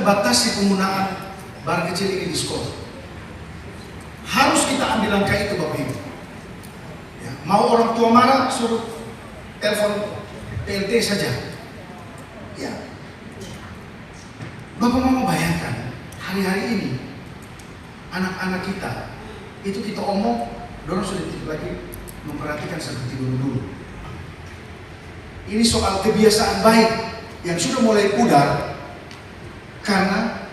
batasi penggunaan barang kecil ini di sekolah. Harus kita ambil langkah itu Bapak Ibu. Ya, mau orang tua marah, suruh telepon PLT saja. Ya. Bapak Mama bayangkan hari-hari ini anak-anak kita itu kita omong, dorong sudah tidak lagi memperhatikan seperti dulu-dulu. Ini soal kebiasaan baik yang sudah mulai pudar karena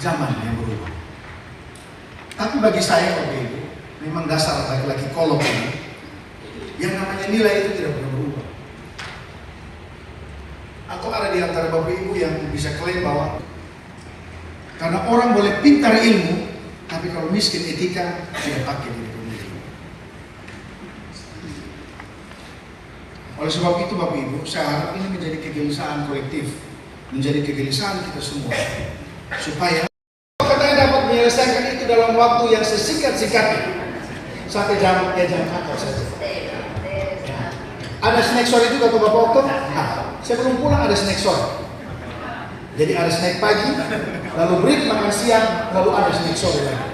zaman yang berubah. Tapi bagi saya Bapak Ibu, memang dasar laki-laki kolot ini, yang namanya nilai itu tidak pernah berubah. Atau ada di antara Bapak Ibu yang bisa klaim bahwa karena orang boleh pintar ilmu, tapi kalau miskin etika tidak pakai di dunia. Oleh sebab itu Bapak Ibu, saya harap ini menjadi kegelisahan kolektif, menjadi kegelisahan kita semua, supaya katanya dapat menyelesaikan itu dalam waktu yang sesingkat-singkatnya sampai jam kantor saja. Ada snack sore juga tuh Bapak Okto? Nah, sebelum pulang ada snack sore. Jadi ada snack pagi, lalu break makan siang, lalu ada snack sore lagi.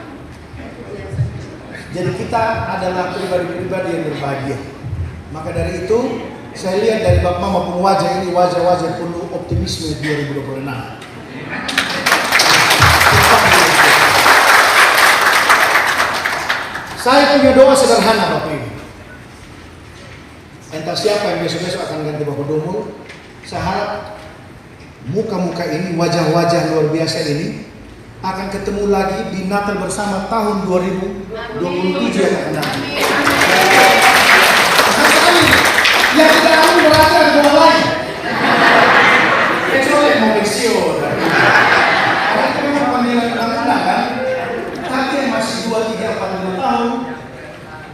Jadi kita adalah pribadi-pribadi yang berbahagia. Maka dari itu, saya lihat dari Bapak maupun wajah ini, wajah-wajah penuh optimisme 2026. Saya punya doa sederhana Bapak Ibu. Entah siapa yang besok-besok akan ganti Bapak Dumul, saya harap muka-muka ini, wajah-wajah luar biasa ini akan ketemu lagi di Natal bersama tahun 2027 yang akan datang. Yang tidak akan berada di bawah lain. Kecuali mau pensiun. Karena itu memang panggilan anak-anak kan. Tapi yang masih 2, 3, 4, 5 tahun,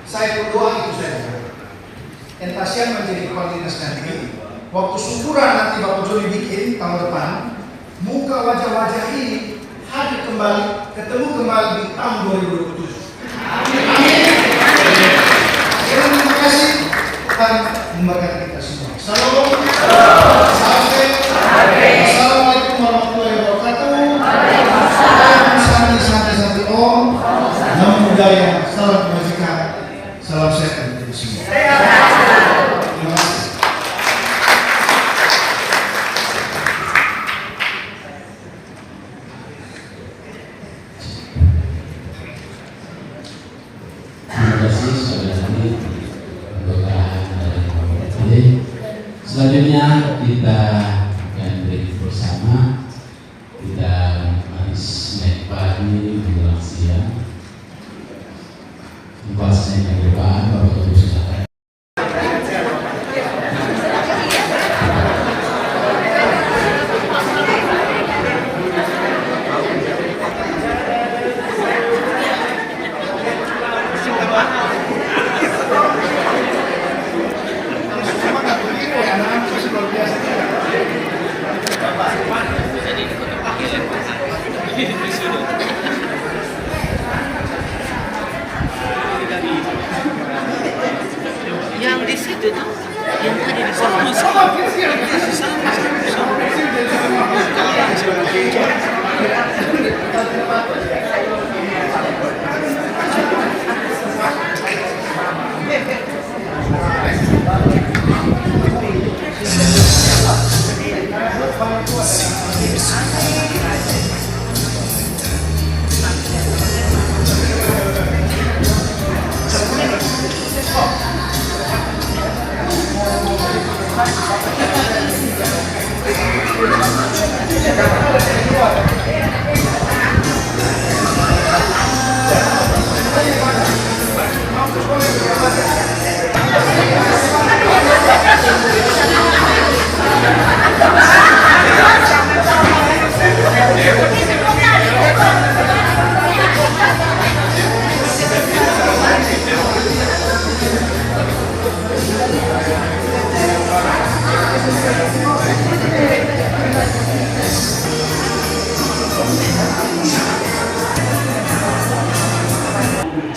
saya berdoa itu saja. Entah siapa menjadi kepala dinas nanti. Waktu syukuran nanti Bapak Joni bikin tahun depan, muka wajah-wajah ini hadir kembali, ketemu kembali di tahun 2027. Amin. Terima kasih dan memberkati kita semua. Salam. Assalamualaikum warahmatullahi wabarakatuh. Santai-santai om. Namo Buddhaya. Salam kebajikan. Salam sehat untuk semua. Terima kasih. Selanjutnya kita akan break bersama. Kita menikmati snack pagi menjelang siang. Tempat snack yang depan Bapak Ibu silakan. Yang di situ tuh, yang tadi di sana.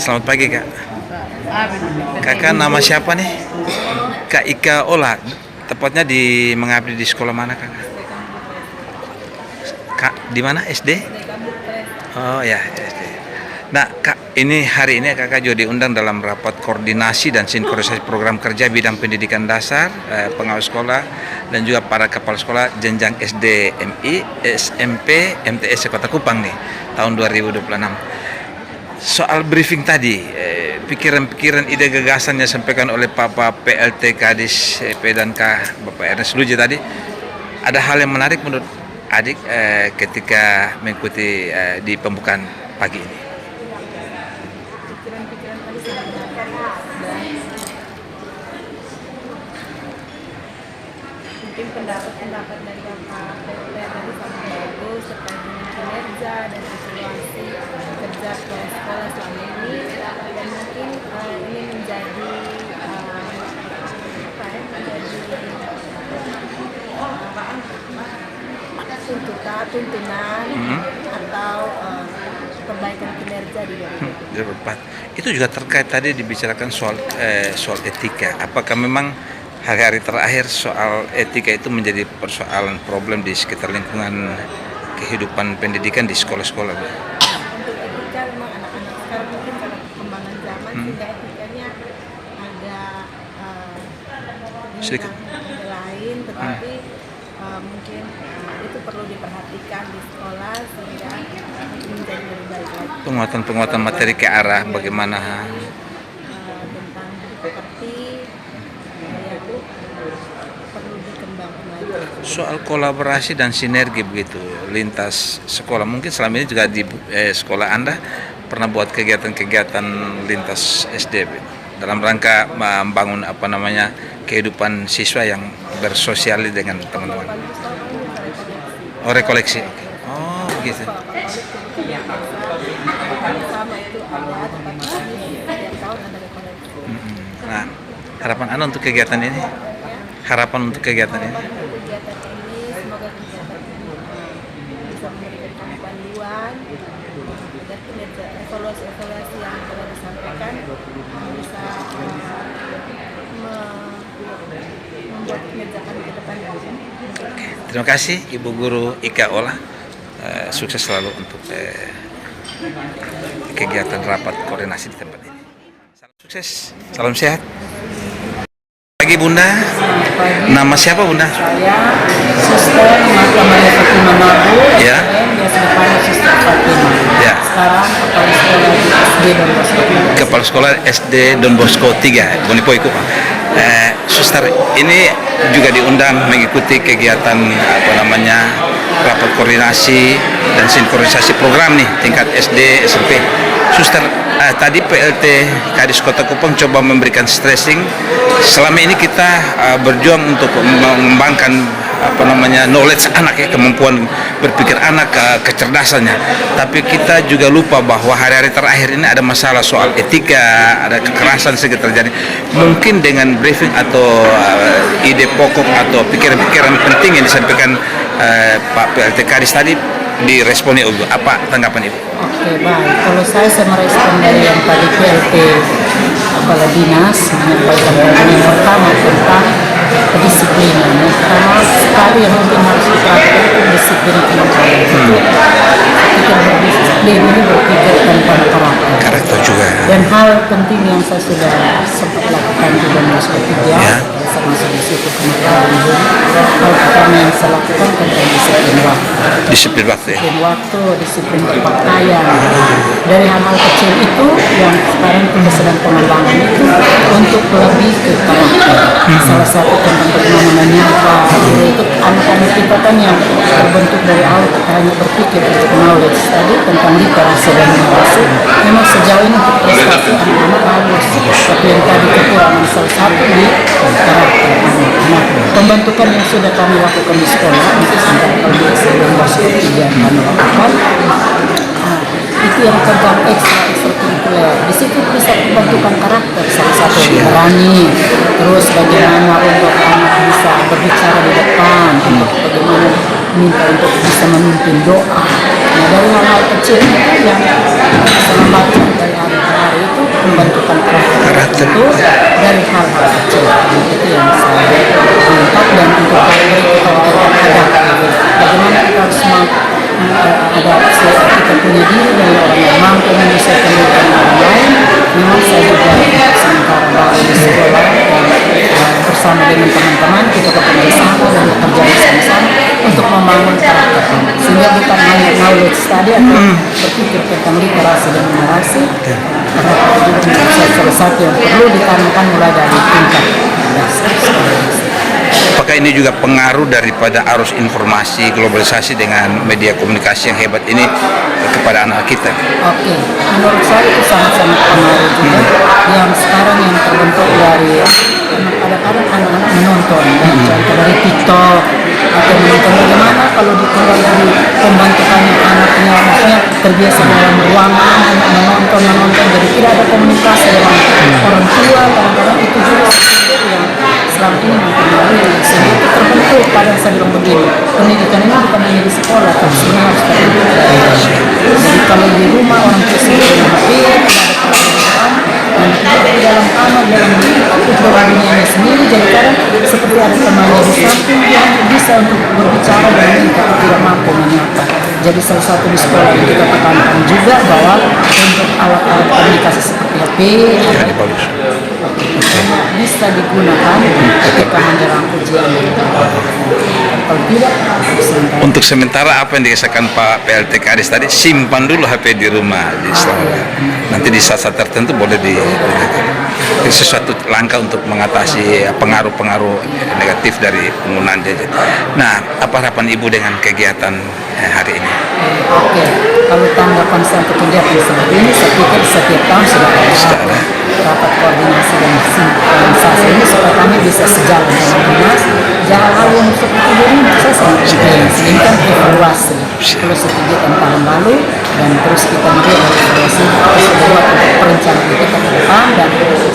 Selamat pagi Kak. Kakak nama siapa nih? Kak Ika Ola. Tepatnya di mengabdi di sekolah mana Kakak? Kak, di mana SD? Oh ya, SD. Nah, Kak, ini hari ini Kakak juga diundang dalam rapat koordinasi dan sinkronisasi program kerja bidang pendidikan dasar, pengawas sekolah, dan juga para kepala sekolah jenjang SD, MI, SMP, MTS Kota Kupang nih, tahun 2026. Soal briefing tadi, pikiran-pikiran, ide gagasan yang disampaikan oleh Bapak PLT Kadis PDK Bapak Ernest Luji tadi, ada hal yang menarik menurut adik ketika mengikuti di pembukaan pagi ini. Pikiran-pikiran tadi sangat menarik dan mungkin pendapat-pendapat dari Bapak PLT tadi sangat bagus terkait dengan kinerja dan evaluasi kerja sekolah selama ini, dan mungkin ini menjadi tuntunan atau perbaikan kinerja di 2024. Itu juga terkait tadi dibicarakan soal etika. Apakah memang hari-hari terakhir soal etika itu menjadi persoalan problem di sekitar lingkungan kehidupan pendidikan di sekolah-sekolah? Untuk etika memang anak-anak sekarang mungkin karena perkembangan zaman sehingga etikanya agak sedikit lain, tetapi mungkin itu perlu diperhatikan di sekolah sehingga menjadi lebih baik lagi. Penguatan materi ke arah bagaimana Tentang pekerti itu perlu dikembangkan lagi. soal kolaborasi dan sinergi begitu lintas sekolah. Mungkin selama ini juga di sekolah Anda pernah buat kegiatan-kegiatan lintas SD dalam rangka membangun kehidupan siswa yang bersosial dengan teman-teman. Oh, rekoleksi. Oh, begitu. Sama itu ada, tetapi setiap tahun ada rekoleksi. Nah, harapan Anda untuk kegiatan ini? Harapan untuk kegiatan ini? Kegiatan ini semoga kegiatan ini bisa memberikan panduan agar kinerja evaluasi yang telah disampaikan bisa membuat kinerja kami ke depan. Terima kasih Ibu Guru Ika Ola. Sukses selalu untuk kegiatan rapat koordinasi di tempat ini. Salam sukses, salam sehat. Pagi Bunda, nama siapa Bunda? Saya Suster Marta Maria Fatima Mabu, Ya. biasa dipanggil Suster Fatima. Ya. Sekarang kepala sekolah di SD Don Bosco 3. Kepala Sekolah SD Don Bosco 3, Bonipoiku. Suster ini juga diundang mengikuti kegiatan rapat koordinasi dan sinkronisasi program nih tingkat SD SMP. Suster, tadi PLT Kadis Kota Kupang coba memberikan stressing. Selama ini kita berjuang untuk mengembangkan knowledge anak ya, kemampuan berpikir anak, kecerdasannya. Tapi kita juga lupa bahwa hari-hari terakhir ini ada masalah soal etika, ada kekerasan sedikit terjadi. Mungkin dengan briefing atau ide pokok atau pikiran-pikiran penting yang disampaikan Pak PLT Kadis tadi diresponi Ibu. Apa tanggapan Ibu? Oke, baik. Kalau saya merespon dari yang tadi PLT Kepala Dinas menyampaikan yang pertama tentang kedisiplinan. Yang pertama sekali yang mungkin harus diperhatikan itu disiplin kelompok. Kita berdisiplin ini berpikir tanpa karakter juga. Dan hal penting yang saya sudah sempat lakukan di Donos ketiga, saya masuk di situ kemarin. Hal pertama yang saya lakukan tentang disiplin waktu. Disiplin waktu ya. Disiplin waktu, disiplin berpakaian. Dari hal-hal kecil itu yang sekarang kita sedang pengembangan itu untuk lebih ke karakter. Salah satu tentang bagaimana menyapa itu anak-anak kita kan yang terbentuk dari awal kita hanya berpikir untuk knowledge tadi tentang literasi dan numerasi. Memang sejauh ini untuk prestasi anak-anak bagus, tapi yang tadi kekurangan salah satu di karakter anak-anak. Pembentukan yang sudah kami lakukan di sekolah itu sampai kalau di sebelum masuk yang kami lakukan itu yang tentang ekstrakurikuler. Di situ bisa pembentukan karakter, salah satu berani, terus bagaimana untuk anak bisa berbicara di depan, untuk bagaimana minta untuk bisa memimpin doa. Nah, dari hal-hal kecil itu yang selama dari hari ke hari itu pembentukan karakter itu dari hal-hal kecil. Itu yang saya minta dan untuk ada bagaimana kita harus adaptasi kita punya diri dari orang yang mampu menyelesaikan dengan orang lain. Memang saya juga sementara baru di sekolah dan bersama dengan teman-teman kita bekerja sama dan bekerja bersama-sama untuk membangun karakter, sehingga bukan hanya knowledge study atau berpikir tentang literasi dan numerasi, karena juga menjadi salah satu yang perlu ditanamkan mulai dari tingkat dasar sekolah. Apakah ini juga pengaruh daripada arus informasi globalisasi dengan media komunikasi yang hebat ini kepada anak kita? Oke, menurut saya itu sangat-sangat pengaruh juga. Yang sekarang yang terbentuk dari kadang-kadang anak-anak menonton, contoh dari TikTok atau menonton bagaimana kalau ditinggal dari pembantukannya anaknya, maksudnya terbiasa dalam ruangan menonton, jadi tidak ada komunikasi dengan orang tua. Kadang-kadang itu juga sesuatu yang selama ini mempengaruhi, sehingga itu terbentuk. Pada saya bilang begini, pendidikan ini bukan hanya di sekolah, tapi sebenarnya harus terbentuk. Jadi kalau di rumah orang tua sibuk dengan HP, tidak ada pelajaran, dan di dalam kamar, dalam dunianya sendiri, jadi kadang seperti ada temannya di samping yang bisa untuk berbicara dengan ini, tapi tidak mampu menyapa. Jadi salah satu di sekolah yang kita tekankan juga bahwa untuk alat-alat komunikasi seperti HP bisa digunakan ketika menjelang ujian. Kalau tidak, Untuk sementara apa yang dikisahkan Pak PLT Kadis tadi, simpan dulu HP di rumah. Nanti di saat-saat tertentu boleh digunakan. Itu sesuatu langkah untuk mengatasi pengaruh-pengaruh negatif dari penggunaan gadget. Nah, apa harapan Ibu dengan kegiatan hari ini? Oke, kalau tanggapan saya untuk kegiatan seperti ini, saya pikir setiap tahun sudah ada rapat koordinasi dan sinkronisasi ini supaya kami bisa sejalan dengan dinas. Jangan hal yang seperti ini saya sangat penting, sehingga evaluasi kalau kegiatan tahun lalu dan terus kita melihat evaluasi kita sudah buat untuk perencanaan kita ke depan. Dan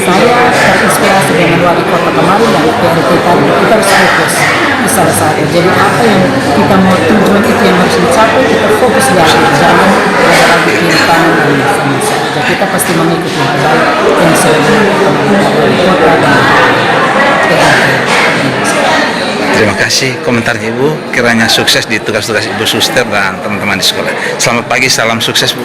saya terinspirasi dengan wali kota kemarin dan PLT tadi, kita harus fokus di salah satu. Jadi apa yang kita mau tujuan itu yang harus dicapai, kita fokus di akhir, jangan ada lagi kiri kanan dan masa-masa. Jadi kita pasti mengikuti yang terbaik yang sudah dilakukan wali kota dan PLT. Terima kasih komentarnya Ibu. Kiranya sukses di tugas-tugas Ibu Suster dan teman-teman di sekolah. Selamat pagi, salam sukses Bu.